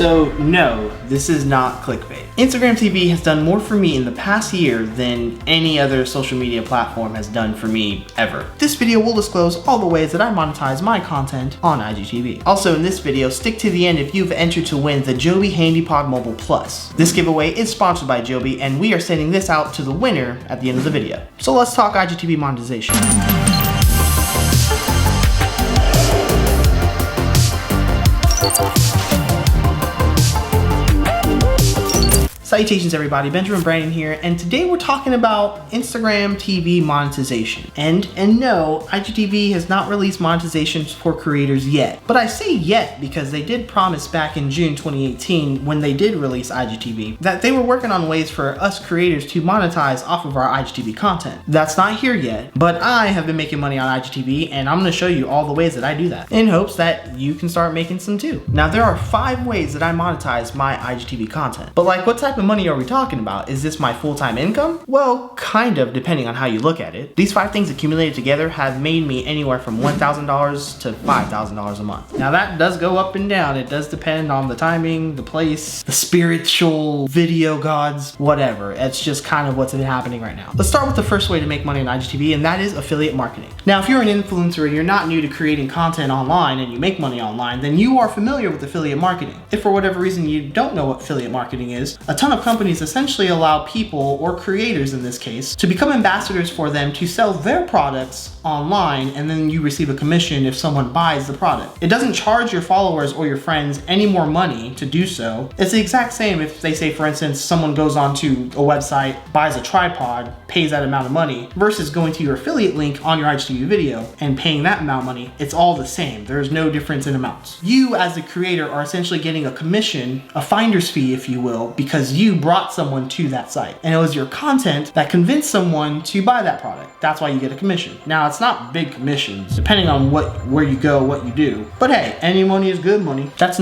So no, this is not clickbait. Instagram TV has done more for me in the past year than any other social media platform has done for me ever. This video will disclose all the ways that I monetize my content on IGTV. Also in this video, stick to the end if you've entered to win the Joby HandyPod Mobile Plus. This giveaway is sponsored by Joby and we are sending this out to the winner at the end of the video. So let's talk IGTV monetization. Salutations everybody, Benjamin Brandon here, and today we're talking about Instagram TV monetization. And no, IGTV has not released monetization for creators yet. But I say yet because they did promise back in June 2018 when they did release IGTV that they were working on ways for us creators to monetize off of our IGTV content. That's not here yet, but I have been making money on IGTV and I'm going to show you all the ways that I do that in hopes that you can start making some too. Now there are 5 ways that I monetize my IGTV content, but like what type of money are we talking about? Is this my full-time income? Well, kind of, depending on how you look at it. These 5 things accumulated together have made me anywhere from $1,000 to $5,000 a month. Now that does go up and down. It does depend on the timing, the place, the spiritual video gods, whatever. It's just kind of what's happening right now. Let's start with the first way to make money on IGTV, and that is affiliate marketing. Now, if you're an influencer and you're not new to creating content online and you make money online, then you are familiar with affiliate marketing. If for whatever reason you don't know what affiliate marketing is, a ton of companies essentially allow people, or creators in this case, to become ambassadors for them to sell their products online, and then you receive a commission if someone buys the product. It doesn't charge your followers or your friends any more money to do so. It's the exact same if they say, for instance, someone goes onto a website, buys a tripod, pays that amount of money, versus going to your affiliate link on your IGTV video and paying that amount of money. It's all the same. There's no difference in amounts. You as the creator are essentially getting a commission, a finder's fee if you will, because you brought someone to that site. And it was your content that convinced someone to buy that product. That's why you get a commission. Now it's not big commissions, depending on where you go, what you do. But hey, any money is good money. That is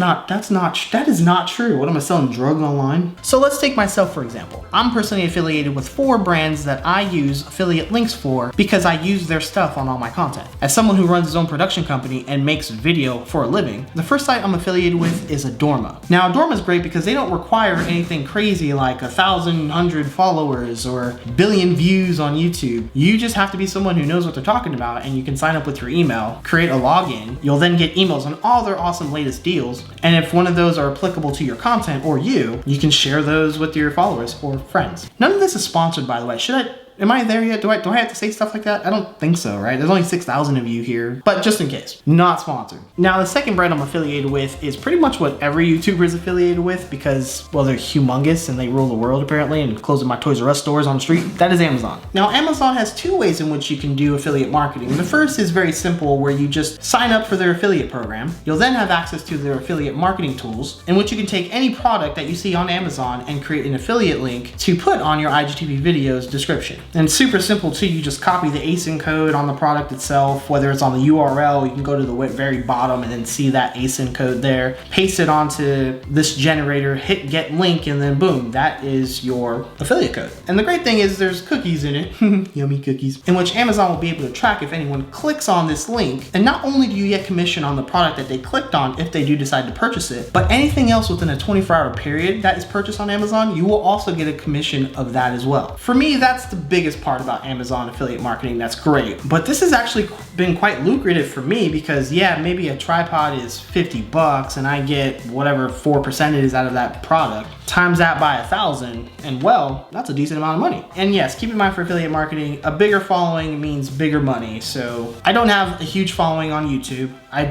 not true. What am I selling, drugs online? So let's take myself for example. I'm personally affiliated with 4 brands that I use affiliate links for because I use their stuff on all my content. As someone who runs his own production company and makes video for a living, the first site I'm affiliated with is Adorma. Now Adorma is great because they don't require anything crazy like 1,100 followers or billion views on YouTube. You just have to be someone who knows what they're talking about, and you can sign up with your email, create a login. You'll then get emails on all their awesome latest deals. And if one of those are applicable to your content or you can share those with your followers or friends. None of this is sponsored, by the way. Am I there yet? Do I have to say stuff like that? I don't think so, right? There's only 6,000 of you here, but just in case, not sponsored. Now, the second brand I'm affiliated with is pretty much what every YouTuber is affiliated with because, well, they're humongous and they rule the world apparently and closing my Toys R Us stores on the street. That is Amazon. Now, Amazon has 2 ways in which you can do affiliate marketing. The first is very simple where you just sign up for their affiliate program. You'll then have access to their affiliate marketing tools in which you can take any product that you see on Amazon and create an affiliate link to put on your IGTV video's description. And super simple too, you just copy the ASIN code on the product itself, whether it's on the URL, you can go to the very bottom and then see that ASIN code there, paste it onto this generator, hit get link, and then boom, that is your affiliate code. And the great thing is there's cookies in it, yummy cookies, in which Amazon will be able to track if anyone clicks on this link. And not only do you get commission on the product that they clicked on if they do decide to purchase it, but anything else within a 24-hour period that is purchased on Amazon, you will also get a commission of that as well. For me, that's the biggest part about Amazon affiliate marketing. That's great, but this has actually been quite lucrative for me because yeah, maybe a tripod is 50 bucks and I get whatever 4% it is out of that product, times that by 1,000, and well, that's a decent amount of money. And yes, keep in mind for affiliate marketing, a bigger following means bigger money. So I don't have a huge following on YouTube. I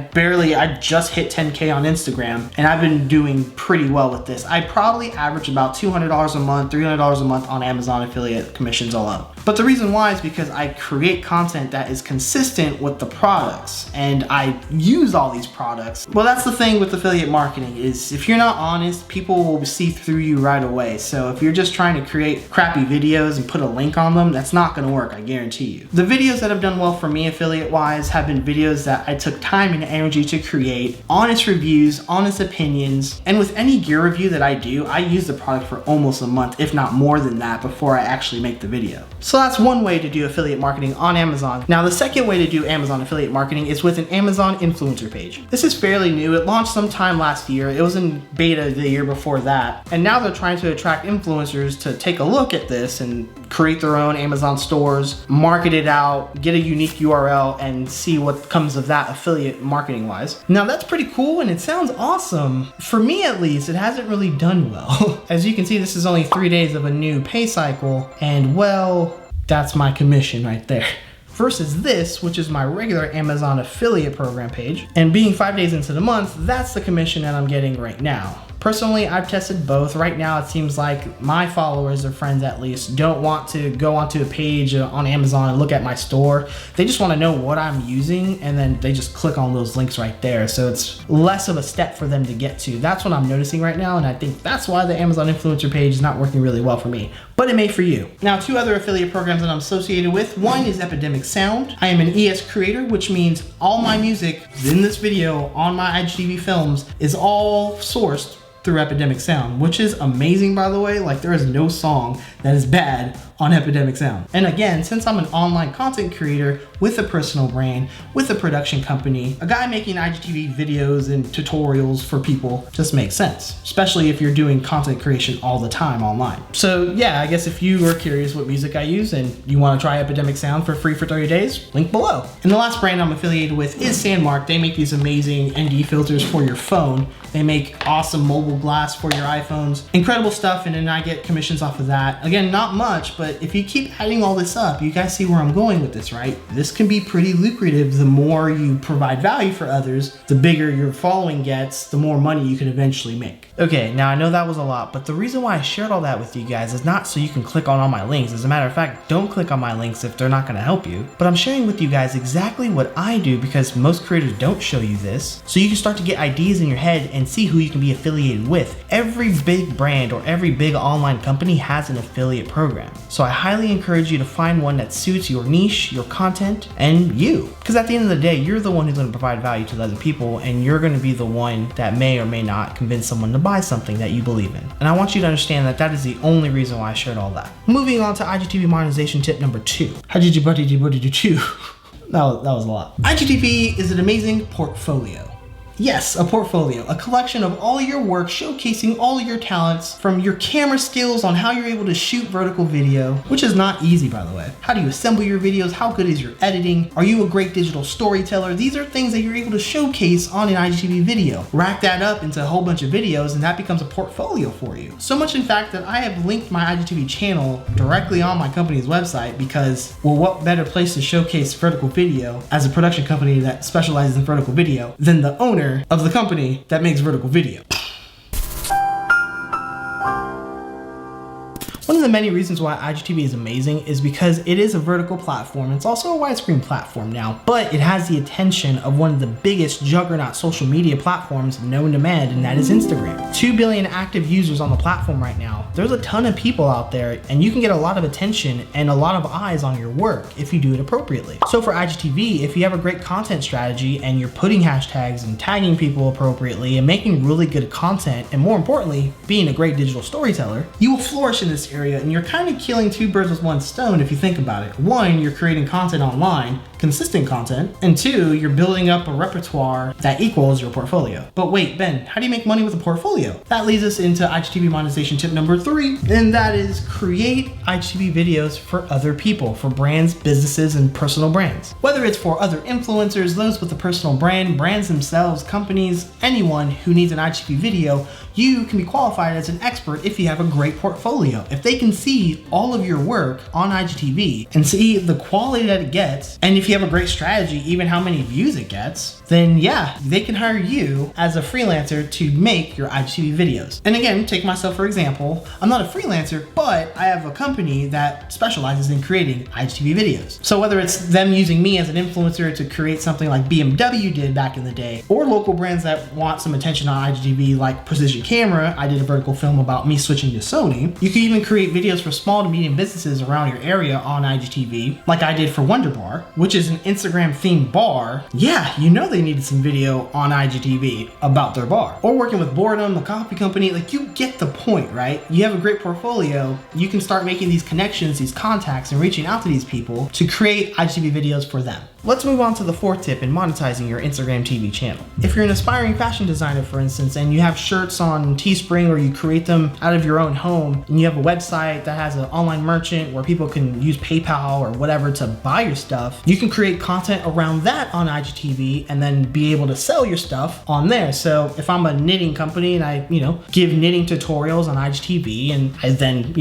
just hit 10K on Instagram and I've been doing pretty well with this. I probably average about $200 a month, $300 a month on Amazon affiliate commissions alone. But the reason why is because I create content that is consistent with the products and I use all these products. Well, that's the thing with affiliate marketing is if you're not honest, people will see through you right away. So if you're just trying to create crappy videos and put a link on them, that's not gonna work, I guarantee you. The videos that have done well for me affiliate wise have been videos that I took time and energy to create, honest reviews, honest opinions, and with any gear review that I do, I use the product for almost a month, if not more than that, before I actually make the video. So that's one way to do affiliate marketing on Amazon. Now the second way to do Amazon affiliate marketing is with an Amazon influencer page. This is fairly new. It launched sometime last year. It was in beta the year before that. And now they're trying to attract influencers to take a look at this and create their own Amazon stores, market it out, get a unique URL, and see what comes of that affiliate marketing wise. Now that's pretty cool and it sounds awesome. For me at least, it hasn't really done well. As you can see, this is only 3 days of a new pay cycle, and well, that's my commission right there. Versus this, which is my regular Amazon affiliate program page. And being 5 days into the month, that's the commission that I'm getting right now. Personally, I've tested both. Right now, it seems like my followers or friends at least don't want to go onto a page on Amazon and look at my store. They just want to know what I'm using, and then they just click on those links right there. So it's less of a step for them to get to. That's what I'm noticing right now, and I think that's why the Amazon influencer page is not working really well for me. But it may for you. Now, 2 other affiliate programs that I'm associated with. One is Epidemic Sound. I am an ES creator, which means all my music in this video on my IGTV films is all sourced through Epidemic Sound, which is amazing, by the way. Like, there is no song that is bad on Epidemic Sound. And again, since I'm an online content creator with a personal brand, with a production company, a guy making IGTV videos and tutorials for people just makes sense, especially if you're doing content creation all the time online. So yeah, I guess if you are curious what music I use and you want to try Epidemic Sound for free for 30 days, link below. And the last brand I'm affiliated with is Sandmarc. They make these amazing ND filters for your phone. They make awesome mobile glass for your iPhones. Incredible stuff, and then I get commissions off of that. Again, not much, but if you keep adding all this up, you guys see where I'm going with this, right? This can be pretty lucrative. The more you provide value for others, the bigger your following gets, the more money you can eventually make. Okay, now I know that was a lot, but the reason why I shared all that with you guys is not so you can click on all my links. As a matter of fact, don't click on my links if they're not gonna help you. But I'm sharing with you guys exactly what I do because most creators don't show you this. So you can start to get ideas in your head and see who you can be affiliated with. Every big brand or every big online company has an affiliate program. So I highly encourage you to find one that suits your niche, your content, and you. Because at the end of the day, you're the one who's gonna provide value to other people, and you're gonna be the one that may or may not convince someone to buy something that you believe in. And I want you to understand that that is the only reason why I shared all that. Moving on to IGTV monetization tip number 2. That was a lot. IGTV is an amazing portfolio. Yes, a portfolio, a collection of all your work showcasing all your talents, from your camera skills on how you're able to shoot vertical video, which is not easy, by the way. How do you assemble your videos? How good is your editing? Are you a great digital storyteller? These are things that you're able to showcase on an IGTV video. Rack that up into a whole bunch of videos and that becomes a portfolio for you. So much in fact that I have linked my IGTV channel directly on my company's website because, well, what better place to showcase vertical video as a production company that specializes in vertical video than the owner of the company that makes vertical video. One of the many reasons why IGTV is amazing is because it is a vertical platform. It's also a widescreen platform now, but it has the attention of one of the biggest juggernaut social media platforms known to man, and that is Instagram. 2 billion active users on the platform right now. There's a ton of people out there, and you can get a lot of attention and a lot of eyes on your work if you do it appropriately. So for IGTV, if you have a great content strategy and you're putting hashtags and tagging people appropriately and making really good content, and more importantly, being a great digital storyteller, you will flourish in this area. And you're kind of killing 2 birds with 1 stone if you think about it. 1, you're creating content online, consistent content, and 2, you're building up a repertoire that equals your portfolio. But wait, Ben, how do you make money with a portfolio? That leads us into IGTV monetization tip number 3, and that is create IGTV videos for other people, for brands, businesses, and personal brands. Whether it's for other influencers, those with a personal brand, brands themselves, companies, anyone who needs an IGTV video, you can be qualified as an expert if you have a great portfolio. If they can see all of your work on IGTV and see the quality that it gets, and if you have a great strategy, even how many views it gets, then yeah, they can hire you as a freelancer to make your IGTV videos. And again, take myself for example, I'm not a freelancer, but I have a company that specializes in creating IGTV videos. So whether it's them using me as an influencer to create something like BMW did back in the day, or local brands that want some attention on IGTV like Precision Camera, I did a vertical film about me switching to Sony. You can even create create videos for small to medium businesses around your area on IGTV, like I did for Wonder Bar, which is an Instagram themed bar, yeah, you know they needed some video on IGTV about their bar. Or working with Boredom, the coffee company, like you get the point, right? You have a great portfolio, you can start making these connections, these contacts, and reaching out to these people to create IGTV videos for them. Let's move on to the fourth tip in monetizing your Instagram TV channel. If you're an aspiring fashion designer, for instance, and you have shirts on Teespring or you create them out of your own home, and you have a website that has an online merchant where people can use PayPal or whatever to buy your stuff, you can create content around that on IGTV and then be able to sell your stuff on there. So if I'm a knitting company and I, give knitting tutorials on IGTV, and I then,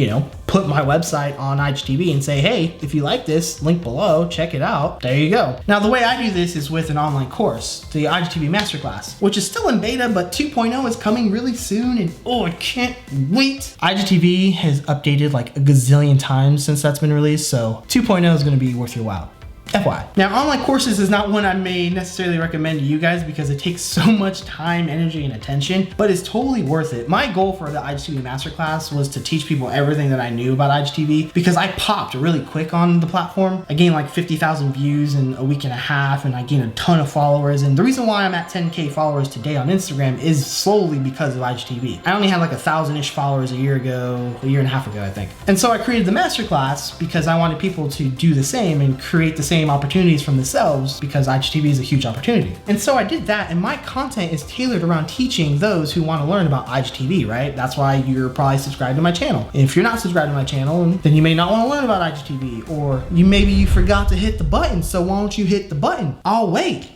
put my website on IGTV and say, hey, if you like this, link below, check it out. There you go. Now, the way I do this is with an online course, the IGTV Masterclass, which is still in beta, but 2.0 is coming really soon, and oh, I can't wait. IGTV has updated like a gazillion times since that's been released, so 2.0 is gonna be worth your while. FYI. Now, online courses is not one I may necessarily recommend to you guys because it takes so much time, energy, and attention, but it's totally worth it. My goal for the IGTV Masterclass was to teach people everything that I knew about IGTV because I popped really quick on the platform. I gained like 50,000 views in a week and a half, and I gained a ton of followers. And the reason why I'm at 10K followers today on Instagram is solely because of IGTV. I only had like 1,000-ish followers a year and a half ago, I think. And so I created the Masterclass because I wanted people to do the same and create the same opportunities from themselves because IGTV is a huge opportunity. And so I did that, and my content is tailored around teaching those who want to learn about IGTV, right? That's why you're probably subscribed to my channel. If you're not subscribed to my channel, then you may not want to learn about IGTV, or maybe you forgot to hit the button, so why don't you hit the button? I'll wait.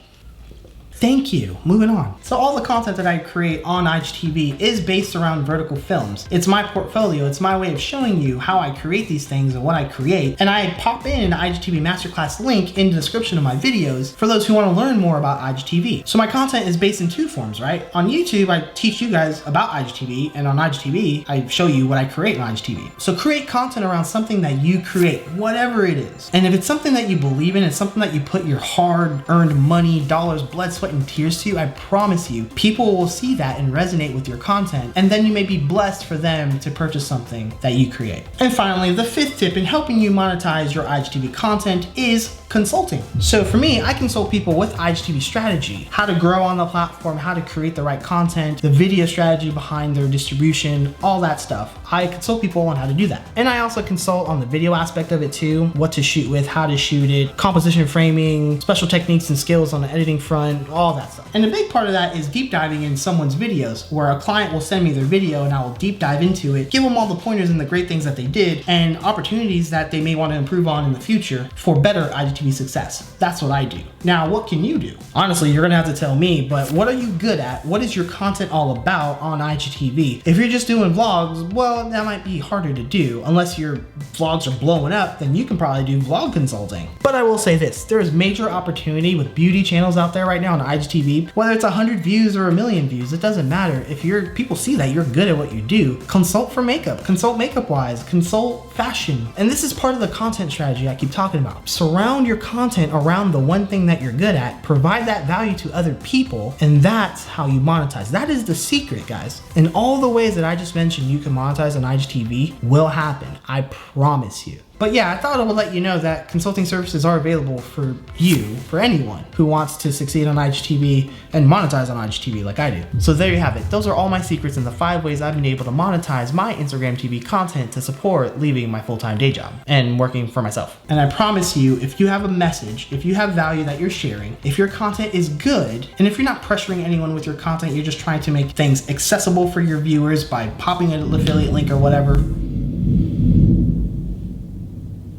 Thank you. Moving on. So all the content that I create on IGTV is based around vertical films. It's my portfolio. It's my way of showing you how I create these things and what I create. And I pop in an IGTV Masterclass link in the description of my videos for those who want to learn more about IGTV. So my content is based in two forms, right? On YouTube, I teach you guys about IGTV, and on IGTV, I show you what I create on IGTV. So create content around something that you create, whatever it is. And if it's something that you believe in, it's something that you put your hard-earned money, dollars, blood, sweat, and tears to, I promise you, people will see that and resonate with your content, and then you may be blessed for them to purchase something that you create. And finally, the fifth tip in helping you monetize your IGTV content is consulting. So for me, I consult people with IGTV strategy, how to grow on the platform, how to create the right content, the video strategy behind their distribution, all that stuff. I consult people on how to do that. And I also consult on the video aspect of it too, what to shoot with, how to shoot it, composition framing, special techniques and skills on the editing front, all that stuff. And a big part of that is deep diving in someone's videos, where a client will send me their video and I will deep dive into it, give them all the pointers and the great things that they did and opportunities that they may want to improve on in the future for better IGTV success. That's what I do. Now, what can you do? Honestly, you're gonna have to tell me, but what are you good at? What is your content all about on IGTV? If you're just doing vlogs, well, that might be harder to do. Unless your vlogs are blowing up, then you can probably do vlog consulting. But I will say this, there is major opportunity with beauty channels out there right now on IGTV. Whether it's 100 views or 1,000,000 views, it doesn't matter. If people see that you're good at what you do, consult for makeup, consult makeup wise, consult fashion. And this is part of the content strategy I keep talking about. Surround your content around the one thing that you're good at, provide that value to other people, and that's how you monetize. That is the secret, guys. And all the ways that I just mentioned you can monetize on IGTV will happen. I promise you. But yeah, I thought I would let you know that consulting services are available for you, for anyone who wants to succeed on IGTV and monetize on IGTV like I do. So there you have it. Those are all my secrets and the 5 ways I've been able to monetize my Instagram TV content to support leaving my full-time day job and working for myself. And I promise you, if you have a message, if you have value that you're sharing, if your content is good, and if you're not pressuring anyone with your content, you're just trying to make things accessible for your viewers by popping an affiliate link or whatever.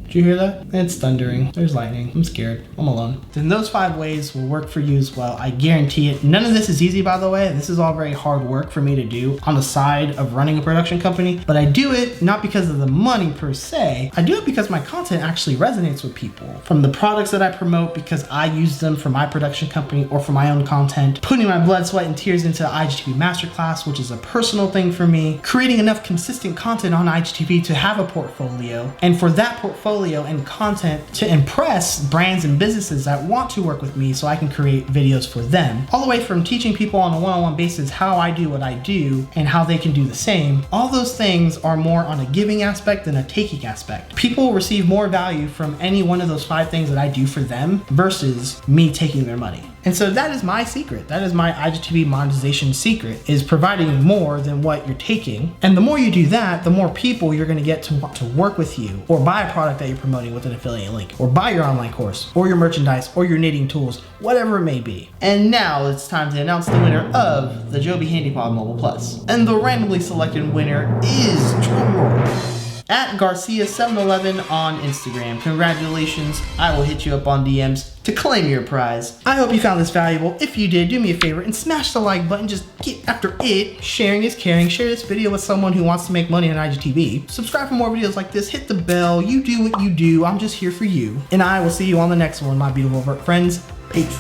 Did you hear that? It's thundering. There's lightning. I'm scared. I'm alone. Then those 5 ways will work for you as well. I guarantee it. None of this is easy, by the way. This is all very hard work for me to do on the side of running a production company. But I do it not because of the money per se. I do it because my content actually resonates with people. From the products that I promote because I use them for my production company or for my own content. Putting my blood, sweat, and tears into IGTV Masterclass, which is a personal thing for me. Creating enough consistent content on IGTV to have a portfolio. And for that portfolio portfolio and content to impress brands and businesses that want to work with me so I can create videos for them. All the way from teaching people on a one-on-one basis how I do what I do and how they can do the same. All those things are more on a giving aspect than a taking aspect. People will receive more value from any one of those 5 things that I do for them versus me taking their money. And so that is my secret. That is my IGTV monetization secret, is providing more than what you're taking. And the more you do that, the more people you're gonna get to want to work with you or buy a product that you're promoting with an affiliate link, or buy your online course, or your merchandise, or your knitting tools, whatever it may be. And now it's time to announce the winner of the Joby HandyPod Mobile Plus. And the randomly selected winner is, drumroll, at Garcia711 on Instagram. Congratulations, I will hit you up on DMs to claim your prize. I hope you found this valuable. If you did, do me a favor and smash the like button. Just get after it. Sharing is caring. Share this video with someone who wants to make money on IGTV. Subscribe for more videos like this. Hit the bell. You do what you do. I'm just here for you. And I will see you on the next one, my beautiful friends. Peace.